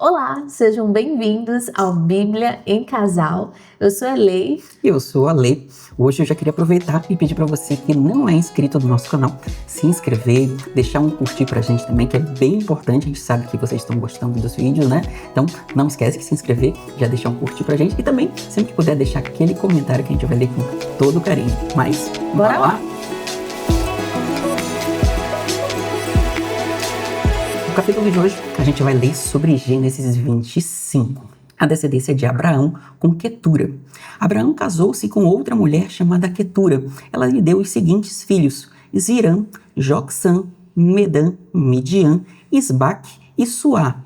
Olá, sejam bem-vindos ao Bíblia em Casal. Eu sou a Lei. Eu sou a Lei. Hoje eu já queria aproveitar e pedir para você que não é inscrito no nosso canal, se inscrever, deixar um curtir pra gente também, que é bem importante. A gente sabe que vocês estão gostando dos vídeos, né? Então não esquece de se inscrever, já deixar um curtir pra gente e também, sempre que puder, deixar aquele comentário que a gente vai ler com todo carinho. Mas, bora lá! No capítulo de hoje, a gente vai ler sobre Gênesis 25, a descendência de Abraão com Quetura. Abraão casou-se com outra mulher chamada Quetura. Ela lhe deu os seguintes filhos: Zirã, Jocsã, Medã, Midian, Isbaque e Suá.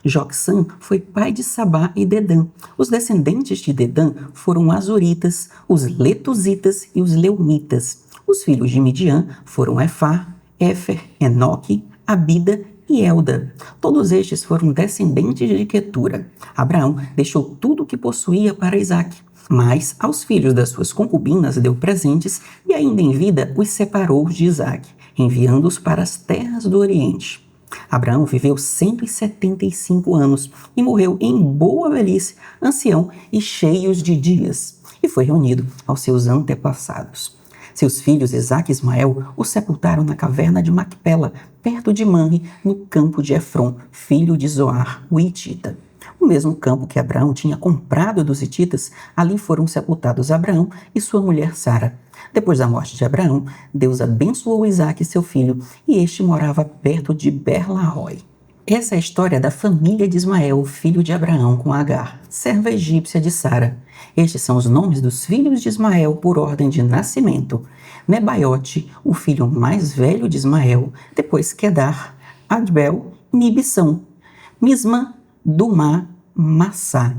Jocsã foi pai de Sabá e Dedã. Os descendentes de Dedã foram os Azuritas, os Letuzitas e os Leumitas. Os filhos de Midian foram Efá, Éfer, Enoque, Abida e Elda. Todos estes foram descendentes de Quetura. Abraão deixou tudo o que possuía para Isaque, mas aos filhos das suas concubinas deu presentes e ainda em vida os separou de Isaque, enviando-os para as terras do Oriente. Abraão viveu 175 anos e morreu em boa velhice, ancião e cheio de dias, e foi reunido aos seus antepassados. Seus filhos Isaque e Ismael o sepultaram na caverna de Macpela, perto de Manre, no campo de Efron, filho de Zoar, o hitita. O mesmo campo que Abraão tinha comprado dos hititas, ali foram sepultados Abraão e sua mulher Sara. Depois da morte de Abraão, Deus abençoou Isaque, seu filho, e este morava perto de Ber-la-Roi. Essa é a história da família de Ismael, filho de Abraão, com Agar, serva egípcia de Sara. Estes são os nomes dos filhos de Ismael por ordem de nascimento: Nebaiote, o filho mais velho de Ismael, depois Quedar, Adbel, Mibsão, Misma, Dumá, Massá,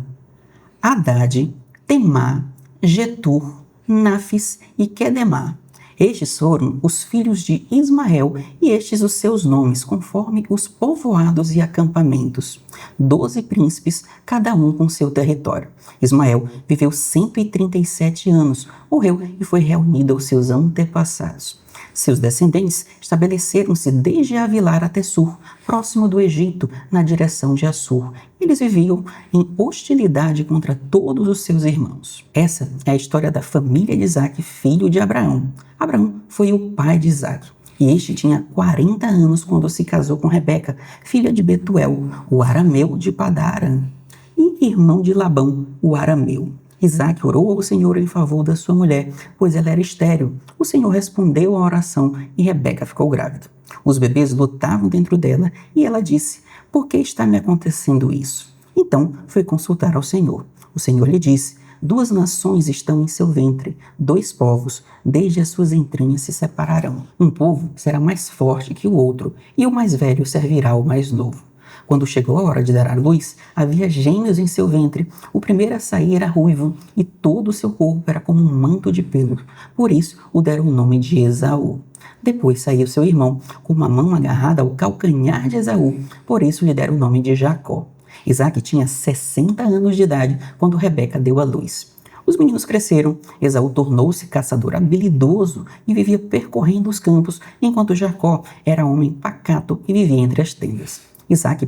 Haddad, Temá, Getur, Nafis e Quedemá. Estes foram os filhos de Ismael, e estes os seus nomes, conforme os povoados e acampamentos. 12 príncipes, cada um com seu território. Ismael viveu 137 anos, morreu e foi reunido aos seus antepassados. Seus descendentes estabeleceram-se desde Avilar até Sur, próximo do Egito, na direção de Assur. Eles viviam em hostilidade contra todos os seus irmãos. Essa é a história da família de Isaque, filho de Abraão. Abraão foi o pai de Isaque, e este tinha 40 anos quando se casou com Rebeca, filha de Betuel, o arameu de Padã-Arã, e irmão de Labão, o arameu. Isaque orou ao Senhor em favor da sua mulher, pois ela era estéril. O Senhor respondeu à oração e Rebeca ficou grávida. Os bebês lutavam dentro dela e ela disse: "Por que está me acontecendo isso?" Então foi consultar ao Senhor. O Senhor lhe disse: "Duas nações estão em seu ventre, dois povos, desde as suas entranhas se separarão. Um povo será mais forte que o outro, e o mais velho servirá ao mais novo." Quando chegou a hora de dar à luz, havia gêmeos em seu ventre. O primeiro a sair era ruivo, e todo o seu corpo era como um manto de pelo. Por isso o deram o nome de Esaú. Depois saiu seu irmão, com uma mão agarrada ao calcanhar de Esaú. Por isso lhe deram o nome de Jacó. Isaque tinha 60 anos de idade quando Rebeca deu à luz. Os meninos cresceram. Esaú tornou-se caçador habilidoso e vivia percorrendo os campos, enquanto Jacó era homem pacato e vivia entre as tendas. Isaque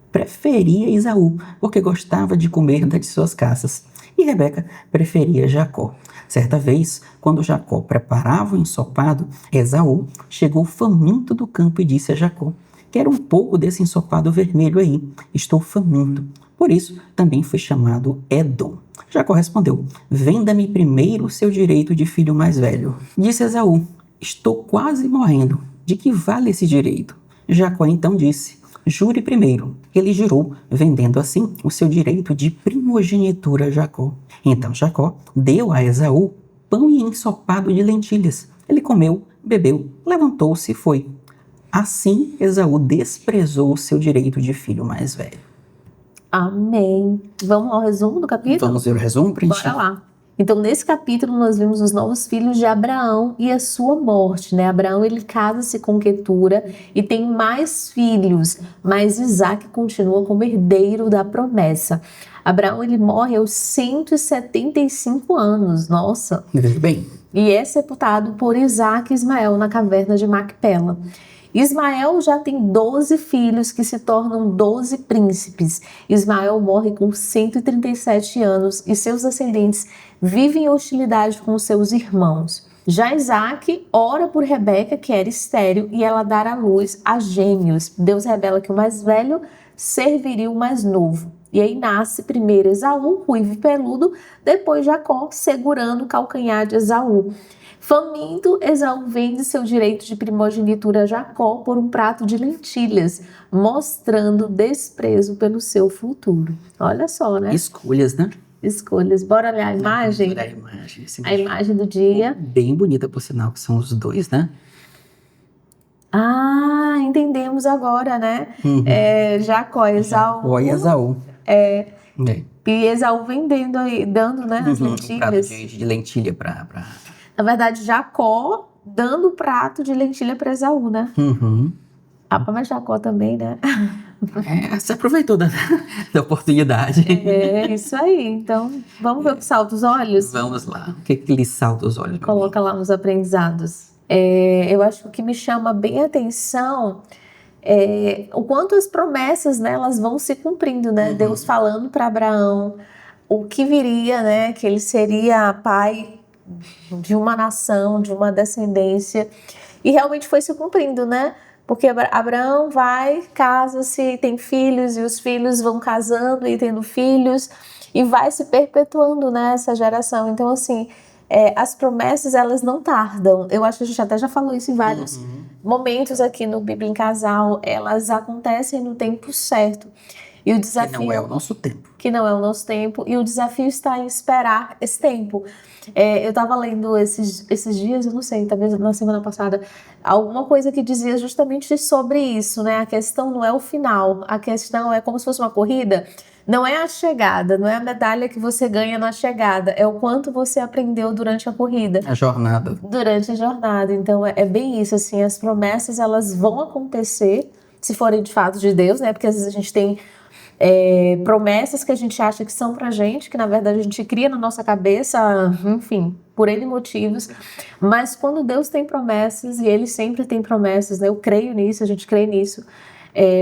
preferia Esaú, porque gostava de comer das suas caças, e Rebeca preferia Jacó. Certa vez, quando Jacó preparava o ensopado, Esaú chegou faminto do campo e disse a Jacó: "Quero um pouco desse ensopado vermelho aí, estou faminto." Por isso, também foi chamado Edom. Jacó respondeu: "Venda-me primeiro o seu direito de filho mais velho." Disse Esaú: "Estou quase morrendo. De que vale esse direito?" Jacó então disse: "Jure primeiro." Ele jurou, vendendo assim o seu direito de primogenitura a Jacó. Então Jacó deu a Esaú pão e ensopado de lentilhas. Ele comeu, bebeu, levantou-se e foi. Assim Esaú desprezou o seu direito de filho mais velho. Amém. Vamos ao resumo do capítulo? Vamos ver o resumo, preenchido? Bora lá. Então, nesse capítulo, nós vimos os novos filhos de Abraão e a sua morte, né? Abraão, ele casa-se com Quetura e tem mais filhos, mas Isaque continua como herdeiro da promessa. Abraão, ele morre aos 175 anos, nossa. Veja bem. E é sepultado por Isaque e Ismael na caverna de Macpela. Ismael já tem 12 filhos que se tornam 12 príncipes. Ismael morre com 137 anos e seus descendentes vivem em hostilidade com os seus irmãos. Já Isaac ora por Rebeca, que era estéril, e ela dará à luz a gêmeos. Deus revela que o mais velho serviria o mais novo. E aí nasce primeiro Esaú, ruivo e peludo, depois Jacó, segurando o calcanhar de Esaú. Faminto, Esaú vende seu direito de primogenitura a Jacó por um prato de lentilhas, mostrando desprezo pelo seu futuro. Olha só, né? Escolhas, né? Escolhas. Bora olhar a imagem? Olha a imagem. A imagem do dia. Bem bonita, por sinal, que são os dois, né? Ah, entendemos agora, né? Jacó, Esaú. Jacó e Esaú. E Esaú vendendo aí, dando, né, as lentilhas. Um prato de lentilha pra... Na verdade, Jacó dando o prato de lentilha para Esaú, né? Mas Jacó também, né? Se aproveitou da oportunidade. Isso aí. Então, vamos ver o que salta os olhos? Vamos lá. O que lhe salta os olhos? Coloca lá nos aprendizados. Eu acho que o que me chama bem a atenção é o quanto as promessas, né, elas vão se cumprindo, né? Deus falando para Abraão o que viria, né? Que ele seria pai de uma nação, de uma descendência. E realmente foi se cumprindo, né? Porque Abraão vai, casa-se, tem filhos, e os filhos vão casando e tendo filhos, e vai se perpetuando, né, essa geração. Então, assim, as promessas, elas não tardam. Eu acho que a gente até já falou isso em vários momentos aqui no Bíblia em Casal. Elas acontecem no tempo certo. E o desafio, que não é o nosso tempo. Que não é o nosso tempo. E o desafio está em esperar esse tempo. Eu estava lendo esses dias, eu não sei, talvez na semana passada, alguma coisa que dizia justamente sobre isso, né? A questão não é o final, a questão é como se fosse uma corrida. Não é a chegada, não é a medalha que você ganha na chegada, é o quanto você aprendeu durante a corrida. A jornada. Durante a jornada. Então, é bem isso, assim, as promessas, elas vão acontecer, se forem de fato de Deus, né? Porque às vezes a gente tem promessas que a gente acha que são pra gente, que na verdade a gente cria na nossa cabeça, enfim, por N motivos. Mas quando Deus tem promessas, e Ele sempre tem promessas, né? Eu creio nisso, a gente crê nisso,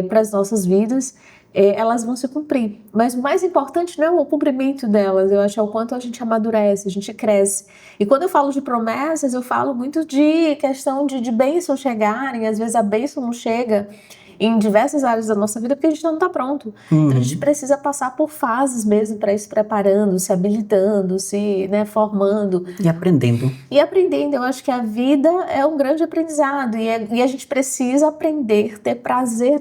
para as nossas vidas, elas vão se cumprir. Mas o mais importante não é o cumprimento delas, eu acho, é o quanto a gente amadurece, a gente cresce. E quando eu falo de promessas, eu falo muito de questão de bênção chegarem, às vezes a bênção não chega em diversas áreas da nossa vida porque a gente não está pronto. Então a gente precisa passar por fases mesmo para ir se preparando, se habilitando, se, né, formando. E aprendendo. E aprendendo. Eu acho que a vida é um grande aprendizado e a gente precisa aprender, ter prazer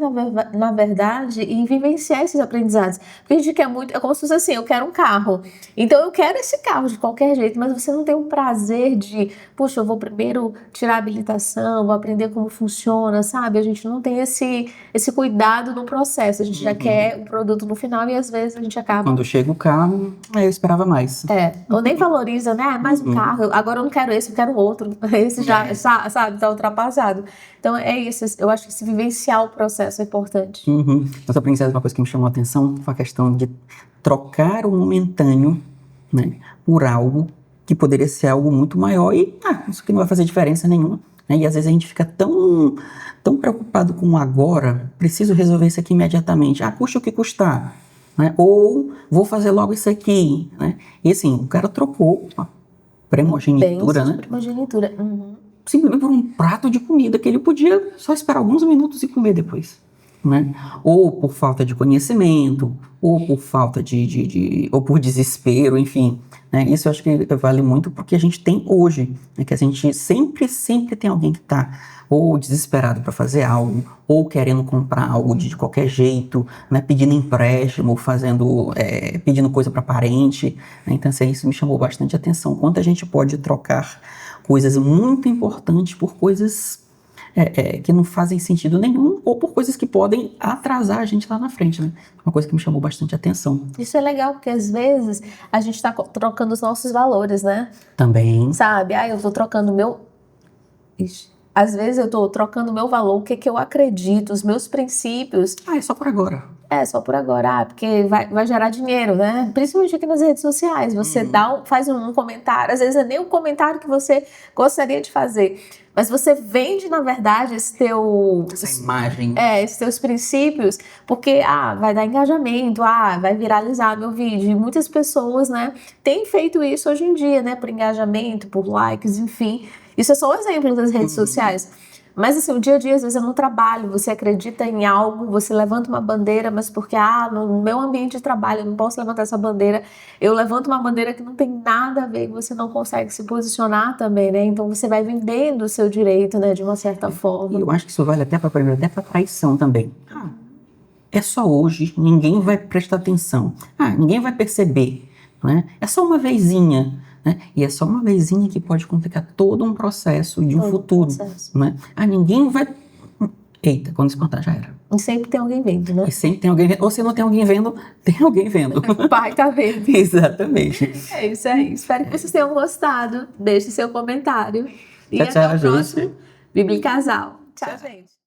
na verdade em vivenciar esses aprendizados. Porque a gente quer muito, é como se fosse assim, eu quero um carro. Então eu quero esse carro de qualquer jeito, mas você não tem um prazer de, puxa, eu vou primeiro tirar a habilitação, vou aprender como funciona, sabe? A gente não tem esse cuidado no processo, a gente já quer o produto no final e às vezes a gente acaba... Quando chega o carro, eu esperava mais. Ou nem valoriza, né? Mais um carro, agora eu não quero esse, eu quero outro. Esse já, sabe, tá ultrapassado. Então é isso, eu acho que se vivenciar o processo é importante. Nossa aprendizagem, uma coisa que me chamou a atenção foi a questão de trocar o momentâneo, né, por algo que poderia ser algo muito maior e isso aqui não vai fazer diferença nenhuma. E às vezes a gente fica tão preocupado com o agora, preciso resolver isso aqui imediatamente. Custa o que custar. Né? Ou vou fazer logo isso aqui. Né? E assim, o cara trocou a primogenitura, né? Primogenitura. Simplesmente por um prato de comida que ele podia só esperar alguns minutos e comer depois. Né? Ou por falta de conhecimento, ou por falta ou por desespero, enfim. Né? Isso eu acho que vale muito porque a gente tem hoje, né? Que a gente sempre tem alguém que está ou desesperado para fazer algo, ou querendo comprar algo de qualquer jeito, né? Pedindo empréstimo, pedindo coisa para parente. Né? Então isso me chamou bastante atenção. Quanto a gente pode trocar coisas muito importantes por coisas que não fazem sentido nenhum, ou por coisas que podem atrasar a gente lá na frente, né? Uma coisa que me chamou bastante atenção. Isso é legal, porque às vezes a gente está trocando os nossos valores, né? Também. Sabe? Eu tô trocando o meu... Às vezes eu tô trocando o meu valor, o que eu acredito, os meus princípios. É só por agora. É, só por agora. Porque vai gerar dinheiro, né? Principalmente aqui nas redes sociais. Você faz um comentário, às vezes é nem um comentário que você gostaria de fazer, mas você vende, na verdade, Essa imagem. esses teus princípios, porque, vai dar engajamento, vai viralizar meu vídeo. E muitas pessoas, né, têm feito isso hoje em dia, né, por engajamento, por likes, enfim. Isso é só um exemplo das redes sociais. Mas assim, o dia a dia, às vezes é no trabalho, você acredita em algo, você levanta uma bandeira, mas porque, no meu ambiente de trabalho eu não posso levantar essa bandeira, eu levanto uma bandeira que não tem nada a ver, e você não consegue se posicionar também, né? Então você vai vendendo o seu direito, né, de uma certa forma. E eu acho que isso vale até para traição também. É só hoje, ninguém vai prestar atenção. Ninguém vai perceber, né? É só uma vezinha, né? E é só uma vezinha que pode complicar todo um processo de um futuro, né? Ninguém vai... Eita, quando espantar já era. E sempre tem alguém vendo, né? E sempre tem alguém vendo. Ou se não tem alguém vendo, tem alguém vendo. O pai tá vendo. Exatamente. É isso aí. Espero que vocês tenham gostado. Deixe seu comentário. E Tchau, até o gente. próximo Bíblia e Casal. Tchau, gente.